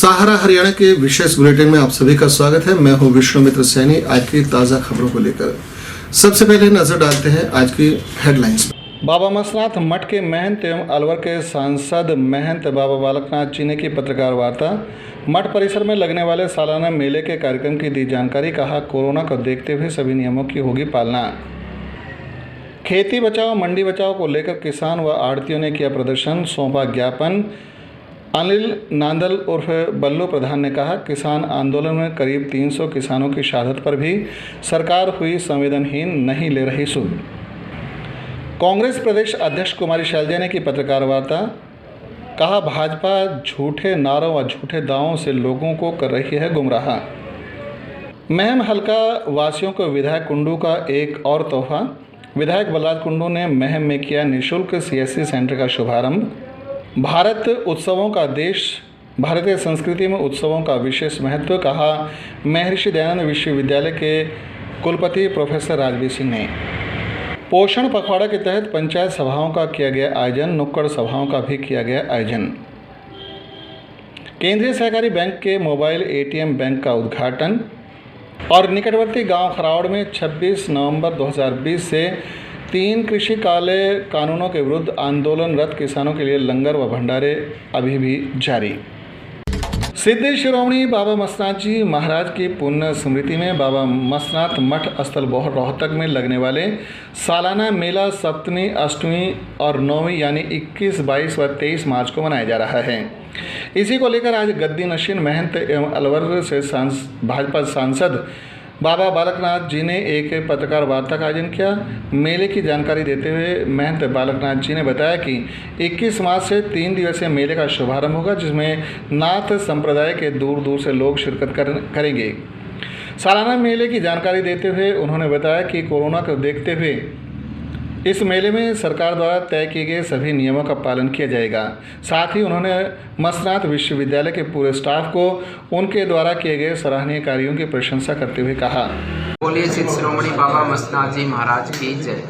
सहारा हरियाणा के विशेष बुलेटिन में आप सभी का स्वागत है। मैं हूं विष्णुमित्र सैनी। आज की ताज़ा खबरों को लेकर सबसे पहले नजर डालते हैं आज की हेडलाइंस पर। बाबा मसनाथ मठ के महंत एवं अलवर के सांसद महंत बाबा बालकनाथ जी ने की पत्रकार वार्ता। मठ परिसर में लगने वाले सालाना मेले के कार्यक्रम की दी जानकारी। कहा, कोरोना को देखते हुए सभी नियमों की होगी पालना। खेती बचाओ मंडी बचाओ को लेकर किसान व आढ़तियों ने किया प्रदर्शन, सौंपा ज्ञापन। अनिल नांदल उर्फ बल्लू प्रधान ने कहा, किसान आंदोलन में करीब 300 किसानों की शहादत पर भी सरकार हुई संवेदनहीन, नहीं ले रही सुध। कांग्रेस प्रदेश अध्यक्ष कुमारी शैलजा ने की पत्रकार वार्ता। कहा, भाजपा झूठे नारों व झूठे दावों से लोगों को कर रही है गुमराह। महम हल्का वासियों को विधायक कुंडू का एक और तोहफा। विधायक बलराज कुंडू ने महम में किया निःशुल्क सीएससी सेंटर का शुभारंभ। भारत उत्सवों का देश, भारतीय संस्कृति में उत्सवों का विशेष महत्व। कहा, महर्षि दयानंद विश्वविद्यालय के कुलपति प्रोफेसर राजवीर सिंह ने। पोषण पखवाड़ा के तहत पंचायत सभाओं का किया गया आयोजन, नुक्कड़ सभाओं का भी किया गया आयोजन। केंद्रीय सहकारी बैंक के मोबाइल एटीएम बैंक का उद्घाटन। और निकटवर्ती गांव खरावड़ में 26 नवंबर 2020 से 3 कृषि कानूनों के विरुद्ध आंदोलनरत किसानों के लिए लंगर व भंडारे अभी भी जारी। सिद्ध शिरोमणि बाबा मसनाथ जी महाराज की पुण्य स्मृति में बाबा मसनाथ मठ स्थल रोहतक में लगने वाले सालाना मेला सप्तमी, अष्टमी और नौवीं यानी 21, 22 व 23 मार्च को मनाया जा रहा है। इसी को लेकर आज गद्दी नशीन महंत एवं अलवर से भाजपा सांसद बाबा बालकनाथ जी ने एक पत्रकार वार्ता का आयोजन किया। मेले की जानकारी देते हुए महंत बालकनाथ जी ने बताया कि 21 मार्च से 3 दिवसीय मेले का शुभारंभ होगा, जिसमें नाथ संप्रदाय के दूर दूर से लोग शिरकत करेंगे। सालाना मेले की जानकारी देते हुए उन्होंने बताया कि कोरोना को देखते हुए इस मेले में सरकार द्वारा तय किए गए सभी नियमों का पालन किया जाएगा। साथ ही उन्होंने मसनाथ विश्वविद्यालय के पूरे स्टाफ को उनके द्वारा किए गए सराहनीय कार्यों की प्रशंसा करते हुए कहा, बोलिए सिद्ध शिरोमणि बाबा मसनाथ जी महाराज की जय।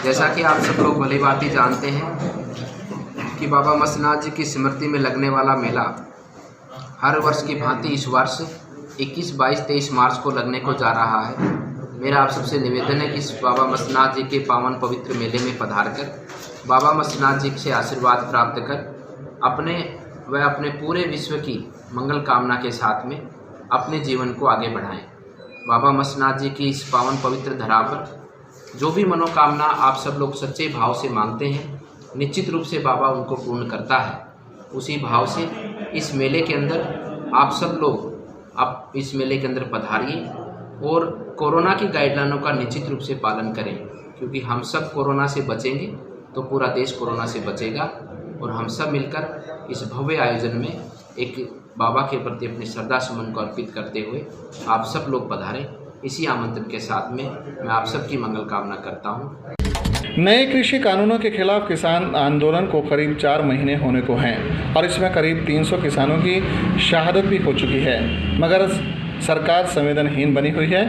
जैसा कि आप सब लोग भली भांति जानते हैं कि बाबा मसनाथ जी की स्मृति में लगने वाला मेला हर वर्ष की भांति इस वर्ष 21, 22, 23 मार्च को लगने को जा रहा है। मेरा आप सबसे निवेदन है कि इस बाबा मसनाथ जी के पावन पवित्र मेले में पधार कर बाबा मसनाथ जी से आशीर्वाद प्राप्त कर अपने पूरे विश्व की मंगल कामना के साथ में अपने जीवन को आगे बढ़ाएं। बाबा मसनाथ जी की इस पावन पवित्र धरा पर जो भी मनोकामना आप सब लोग सच्चे भाव से मांगते हैं, निश्चित रूप से बाबा उनको पूर्ण करता है। उसी भाव से इस मेले के अंदर आप सब लोग इस मेले के अंदर पधारिए और कोरोना की गाइडलाइनों का निश्चित रूप से पालन करें, क्योंकि हम सब कोरोना से बचेंगे तो पूरा देश कोरोना से बचेगा। और हम सब मिलकर इस भव्य आयोजन में एक बाबा के प्रति अपनी श्रद्धा सुमन को अर्पित करते हुए आप सब लोग पधारें। इसी आमंत्रण के साथ में मैं आप सब की मंगल कामना करता हूँ। नए कृषि कानूनों के खिलाफ किसान आंदोलन को करीब 4 महीने होने को हैं और इसमें करीब 300 किसानों की शहादत भी हो चुकी है, मगर सरकार संवेदनहीन बनी हुई है।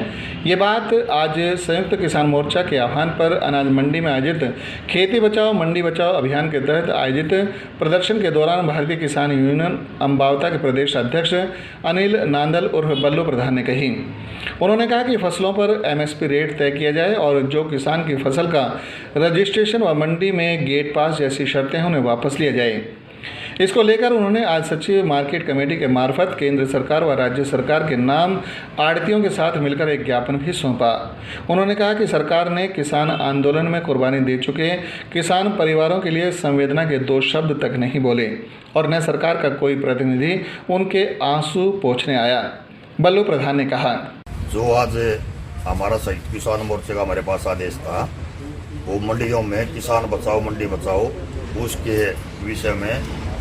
ये बात आज संयुक्त किसान मोर्चा के आह्वान पर अनाज मंडी में आयोजित खेती बचाओ मंडी बचाओ अभियान के तहत आयोजित प्रदर्शन के दौरान भारतीय किसान यूनियन अम्बावता के प्रदेश अध्यक्ष अनिल नांदल उर्फ बल्लू प्रधान ने कही। उन्होंने कहा कि फसलों पर एमएसपी रेट तय किया जाए और जो किसान की फसल का रजिस्ट्रेशन व मंडी में गेट पास जैसी शर्तें हैं उन्हें वापस लिया जाए। इसको लेकर उन्होंने आज सचिव मार्केट कमेटी के मार्फत केंद्र सरकार व राज्य सरकार के नाम आढ़तियों के साथ मिलकर एक ज्ञापन भी सौंपा। उन्होंने कहा कि सरकार ने किसान आंदोलन में कुर्बानी दे चुके किसान परिवारों के लिए संवेदना के 2 शब्द तक नहीं बोले और न सरकार का कोई प्रतिनिधि उनके आंसू पोंछने आया। बल्लू प्रधान ने कहा, जो आज हमारा संयुक्त किसान मोर्चे का हमारे पास आदेश था, वो मंडियों में किसान बचाओ मंडी बचाओ, उसके विषय में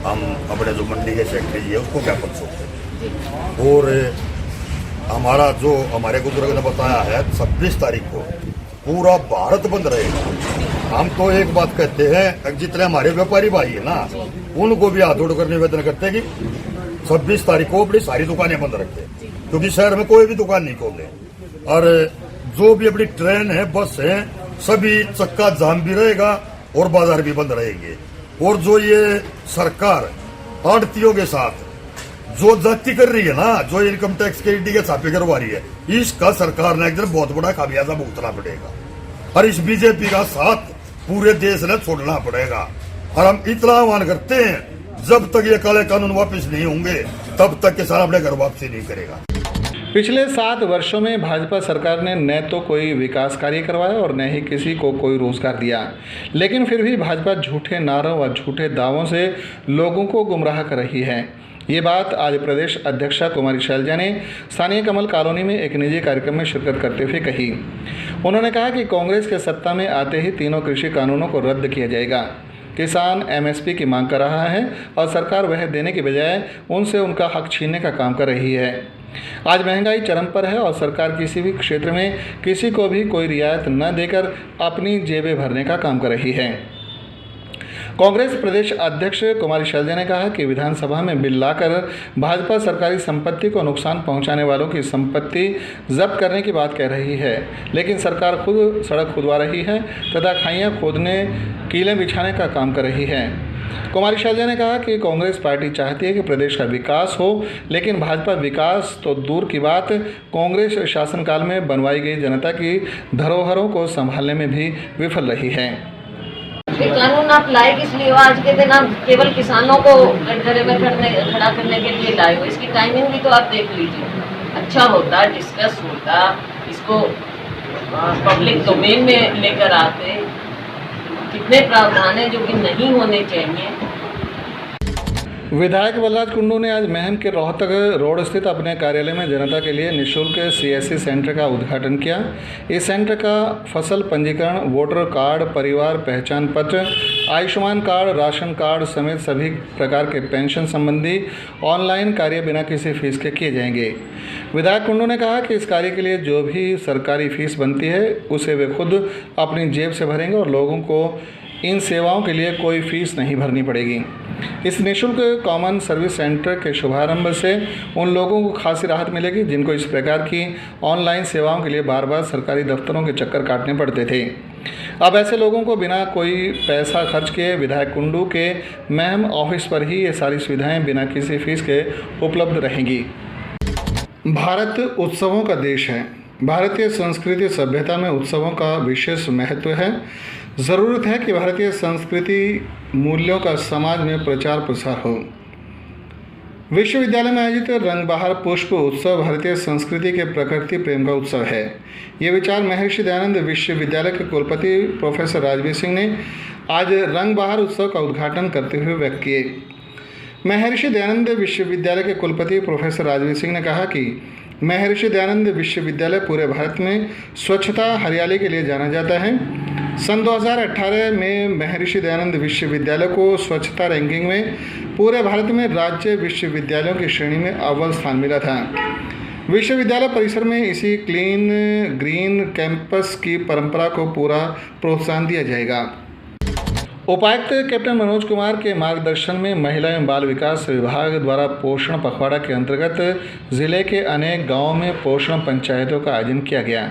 हम अपने जो मंडी के सेक्रेटरी है उसको ज्ञापन सौंपे। और हमारा जो हमारे बुजुर्ग ने बताया है 26 तारीख को पूरा भारत बंद रहेगा। हम तो एक बात कहते हैं, जितने हमारे व्यापारी भाई है ना, उनको भी हाथ जोड़कर निवेदन करते हैं कि 26 तारीख को अपनी सारी दुकानें बंद रखें, क्योंकि शहर में कोई भी दुकान नहीं खोले। और जो भी अपनी ट्रेन है, बस है, सभी चक्का जाम भी रहेगा और बाजार भी बंद रहेंगे। और जो ये सरकार आढ़तियों के साथ जो जाति कर रही है ना, जो इनकम टैक्स के ईडी के छापे करवा रही है, इसका सरकार ने एकदम बहुत बड़ा खामियाजा भुगतना पड़ेगा और इस बीजेपी का साथ पूरे देश ने छोड़ना पड़ेगा। और हम इतना आह्वान करते हैं, जब तक ये काले कानून वापस नहीं होंगे तब तक किसान अपने घर वापसी नहीं करेगा। पिछले 7 वर्षों में भाजपा सरकार ने न तो कोई विकास कार्य करवाया और न ही किसी को कोई रोजगार दिया, लेकिन फिर भी भाजपा झूठे नारों व झूठे दावों से लोगों को गुमराह कर रही है। ये बात आज प्रदेश अध्यक्षा कुमारी शैलजा ने स्थानीय कमल कॉलोनी में एक निजी कार्यक्रम में शिरकत करते हुए कही। उन्होंने कहा कि कांग्रेस के सत्ता में आते ही तीनों कृषि कानूनों को रद्द किया जाएगा। किसान एमएसपी की मांग कर रहा है और सरकार वह देने के बजाय उनसे उनका हक छीनने का काम कर रही है। आज महंगाई चरम पर है और सरकार किसी भी क्षेत्र में किसी को भी कोई रियायत न देकर अपनी जेबें भरने का काम कर रही है। कांग्रेस प्रदेश अध्यक्ष कुमारी शैलजा ने कहा कि विधानसभा में बिल लाकर भाजपा सरकारी संपत्ति को नुकसान पहुंचाने वालों की संपत्ति जब्त करने की बात कह रही है, लेकिन सरकार खुद सड़क खुदवा रही है तथा खाइयां खोदने कीलें बिछाने का काम कर रही है। कुमारी शैलजा ने कहा कि कांग्रेस पार्टी चाहती है कि प्रदेश का विकास हो, लेकिन भाजपा विकास तो दूर की बात, कांग्रेस शासनकाल में बनवाई गई जनता की धरोहरों को संभालने में भी विफल रही है। ये कानून आप लाए किस लिए हो? आज के दिन आप केवल किसानों को कटघरे में खड़ा करने के लिए लाए हो। इसकी टाइमिंग भी तो आप देख लीजिए। अच्छा होता, डिस्कस होता, इसको पब्लिक डोमेन में लेकर आते। कितने प्रावधान है जो कि नहीं होने चाहिए। विधायक बलराज कुंडू ने आज महम के रोहतक रोड स्थित अपने कार्यालय में जनता के लिए निःशुल्क सीएससी सेंटर का उद्घाटन किया। इस सेंटर का फसल पंजीकरण, वोटर कार्ड, परिवार पहचान पत्र, आयुष्मान कार्ड, राशन कार्ड समेत सभी प्रकार के पेंशन संबंधी ऑनलाइन कार्य बिना किसी फीस के किए जाएंगे। विधायक कुंडू ने कहा कि इस कार्य के लिए जो भी सरकारी फीस बनती है उसे वे खुद अपनी जेब से भरेंगे और लोगों को इन सेवाओं के लिए कोई फीस नहीं भरनी पड़ेगी। इस निःशुल्क कॉमन सर्विस सेंटर के शुभारंभ से उन लोगों को खासी राहत मिलेगी जिनको इस प्रकार की ऑनलाइन सेवाओं के लिए बार बार सरकारी दफ्तरों के चक्कर काटने पड़ते थे। अब ऐसे लोगों को बिना कोई पैसा खर्च किए विधायक कुंडू के महम ऑफिस पर ही ये सारी सुविधाएं बिना किसी फीस के उपलब्ध रहेंगी। भारत उत्सवों का देश है। भारतीय संस्कृति सभ्यता में उत्सवों का विशेष महत्व है। ज़रूरत है कि भारतीय संस्कृति मूल्यों का समाज में प्रचार प्रसार हो। विश्वविद्यालय में आयोजित रंगबहार पुष्प उत्सव भारतीय संस्कृति के प्रकृति प्रेम का उत्सव है। ये विचार महर्षि दयानंद विश्वविद्यालय के कुलपति प्रोफेसर राजवीर सिंह ने आज रंगबहार उत्सव का उद्घाटन करते हुए व्यक्त किए। महर्षि दयानंद विश्वविद्यालय के कुलपति प्रोफेसर राजवीर सिंह ने कहा कि महर्षि दयानंद विश्वविद्यालय पूरे भारत में स्वच्छता हरियाली के लिए जाना जाता है। सन 2018 में महर्षि दयानंद विश्वविद्यालय को स्वच्छता रैंकिंग में पूरे भारत में राज्य विश्वविद्यालयों की श्रेणी में अव्वल स्थान मिला था। विश्वविद्यालय परिसर में इसी क्लीन ग्रीन कैंपस की परंपरा को पूरा प्रोत्साहन दिया जाएगा। उपायुक्त कैप्टन मनोज कुमार के मार्गदर्शन में महिला एवं बाल विकास विभाग द्वारा पोषण पखवाड़ा के अंतर्गत जिले के अनेक गांवों में पोषण पंचायतों का आयोजन किया गया।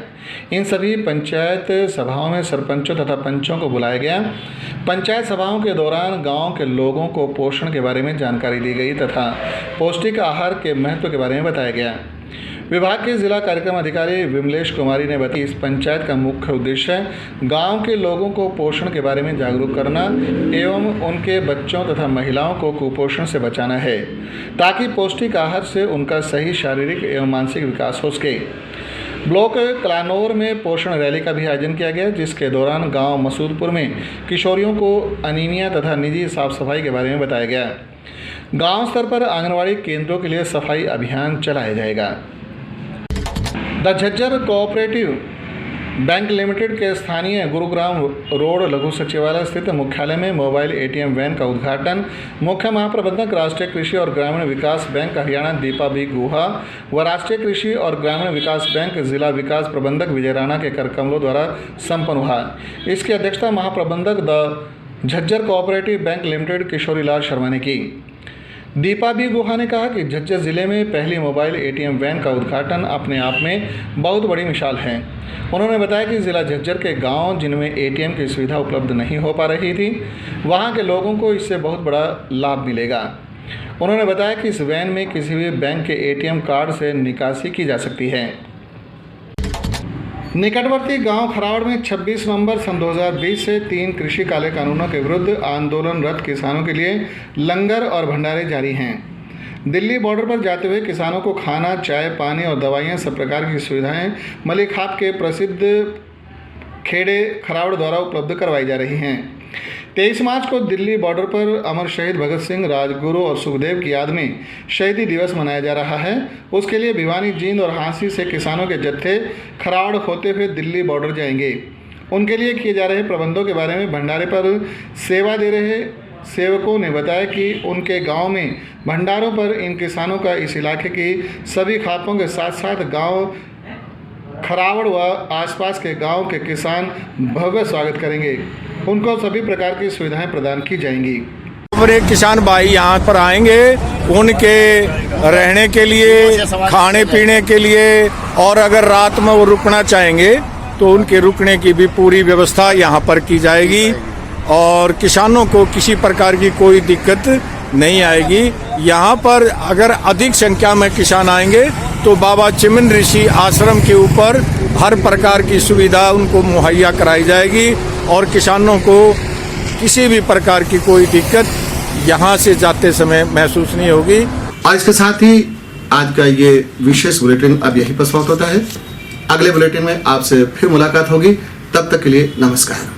इन सभी पंचायत सभाओं में सरपंचों तथा पंचों को बुलाया गया। पंचायत सभाओं के दौरान गांव के लोगों को पोषण के बारे में जानकारी दी गई तथा पौष्टिक आहार के महत्व के बारे में बताया गया। विभाग के जिला कार्यक्रम अधिकारी विमलेश कुमारी ने बताया इस पंचायत का मुख्य उद्देश्य गांव के लोगों को पोषण के बारे में जागरूक करना एवं उनके बच्चों तथा महिलाओं को कुपोषण से बचाना है, ताकि पौष्टिक आहार से उनका सही शारीरिक एवं मानसिक विकास हो सके। ब्लॉक कलानौर में पोषण रैली का भी आयोजन किया गया, जिसके दौरान गांव मसूदपुर में किशोरियों को अनीमिया तथा निजी साफ सफाई के बारे में बताया गया। गांव स्तर पर आंगनवाड़ी केंद्रों के लिए सफाई अभियान चलाया जाएगा। The Jhajjar cooperative bank limited के स्थानीय गुरुग्राम रोड लघु सचिवालय स्थित मुख्यालय में मोबाइल एटीएम वैन का उद्घाटन मुख्य महाप्रबंधक राष्ट्रीय कृषि और ग्रामीण विकास बैंक हरियाणा दीपा बी गुहा व राष्ट्रीय कृषि और ग्रामीण विकास बैंक जिला विकास प्रबंधक विजय राणा के कर कमलों द्वारा संपन्न हुआ। इसकी अध्यक्षता महाप्रबंधक the Jhajjar cooperative bank limited Kishori Lal Sharma ने की। दीपा बी गुहा ने कहा कि झज्जर जिले में पहली मोबाइल एटीएम वैन का उद्घाटन अपने आप में बहुत बड़ी मिसाल है। उन्होंने बताया कि जिला झज्जर के गांव जिनमें एटीएम की सुविधा उपलब्ध नहीं हो पा रही थी, वहां के लोगों को इससे बहुत बड़ा लाभ मिलेगा। उन्होंने बताया कि इस वैन में किसी भी बैंक के एटीएम कार्ड से निकासी की जा सकती है। निकटवर्ती गांव खरावड़ में 26 नवंबर सन 2020 से 3 कृषि काले कानूनों के विरुद्ध आंदोलनरत किसानों के लिए लंगर और भंडारे जारी हैं। दिल्ली बॉर्डर पर जाते हुए किसानों को खाना, चाय, पानी और दवाइयां सब प्रकार की सुविधाएं मलिखाप के प्रसिद्ध खेड़े खरावड़ द्वारा उपलब्ध करवाई जा रही हैं। 23 मार्च को दिल्ली बॉर्डर पर अमर शहीद भगत सिंह, राजगुरु और सुखदेव की याद में शहीदी दिवस मनाया जा रहा है। उसके लिए भिवानी, जींद और हांसी से किसानों के जत्थे खरावड़ होते हुए दिल्ली बॉर्डर जाएंगे। उनके लिए किए जा रहे प्रबंधों के बारे में भंडारे पर सेवा दे रहे सेवकों ने बताया कि उनके गांव में भंडारों पर इन किसानों का इस इलाके की सभी खापों के साथ साथ गांव खरावड़ व आसपास के गांव के किसान भव्य स्वागत करेंगे। उनको सभी प्रकार की सुविधाएं प्रदान की जाएंगी। हमारे किसान भाई यहाँ पर आएंगे, उनके रहने के लिए, खाने पीने के लिए, और अगर रात में वो रुकना चाहेंगे तो उनके रुकने की भी पूरी व्यवस्था यहाँ पर की जाएगी और किसानों को किसी प्रकार की कोई दिक्कत नहीं आएगी। यहाँ पर अगर अधिक संख्या में किसान आएंगे तो बाबा चिमन ऋषि आश्रम के ऊपर हर प्रकार की सुविधा उनको मुहैया कराई जाएगी और किसानों को किसी भी प्रकार की कोई दिक्कत यहाँ से जाते समय महसूस नहीं होगी। और इसके साथ ही आज का ये विशेष बुलेटिन अब यहीं पर समाप्त होता है। अगले बुलेटिन में आपसे फिर मुलाकात होगी। तब तक के लिए नमस्कार।